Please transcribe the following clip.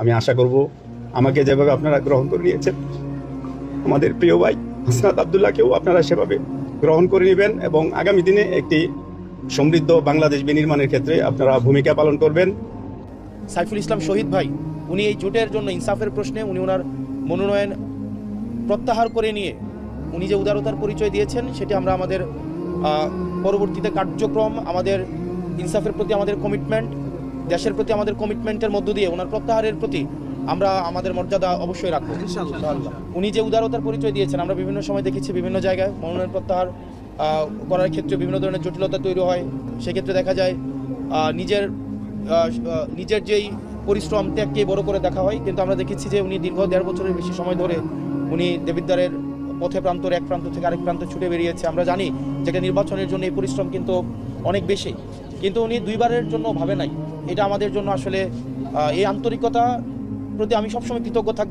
আমি আশা করব আমাকে যেভাবে আপনারা গ্রহণ করে নিয়েছেন, আমাদের প্রিয় ভাই হাসনাত আবদুল্লাহকেও আপনারা সেভাবে গ্রহণ করে নেবেন এবং আগামী দিনে একটি সমৃদ্ধ বাংলাদেশ বিনির্মাণের ক্ষেত্রে আপনারা ভূমিকা পালন করবেন। সাইফুল ইসলাম শহীদ ভাই উনি এই জোটের জন্য ইনসাফের প্রশ্নে উনি ওনার মনোনয়ন প্রত্যাহার করে নিয়ে উনি যে উদারতার পরিচয় দিয়েছেন সেটি আমরা আমাদের পরবর্তীতে কার্যক্রম, আমাদের ইনসাফের প্রতি আমাদের কমিটমেন্ট, দেশের প্রতি আমাদের কমিটমেন্টের মধ্য দিয়ে ওনার প্রত্যাহারের প্রতি আমরা আমাদের মর্যাদা অবশ্যই রাখবো ইনশাআল্লাহ। উনি যে উদারতার পরিচয় দিয়েছেন আমরা বিভিন্ন সময় দেখেছি, বিভিন্ন জায়গায় মনোনয়ন প্রত্যাহার করার ক্ষেত্রে বিভিন্ন ধরনের জটিলতা তৈরি হয়। সেক্ষেত্রে দেখা যায় নিজের যেই পরিশ্রম ত্যাগকে বড় করে দেখা হয়, কিন্তু আমরা দেখেছি যে উনি দীর্ঘ 1.5 বছরের বেশি সময় ধরে উনি দেবিদ্বারের পথে প্রান্তর এক প্রান্ত থেকে আরেক প্রান্ত ছুটে বেরিয়েছে। আমরা জানি যে একটা নির্বাচনের জন্য এই পরিশ্রম কিন্তু অনেক বেশি, কিন্তু উনি দুইবারের জন্য ভাবে নাই। এটা আমাদের জন্য আসলে এই আন্তরিকতার প্রতি আমি সবসময় কৃতজ্ঞ থাকবো।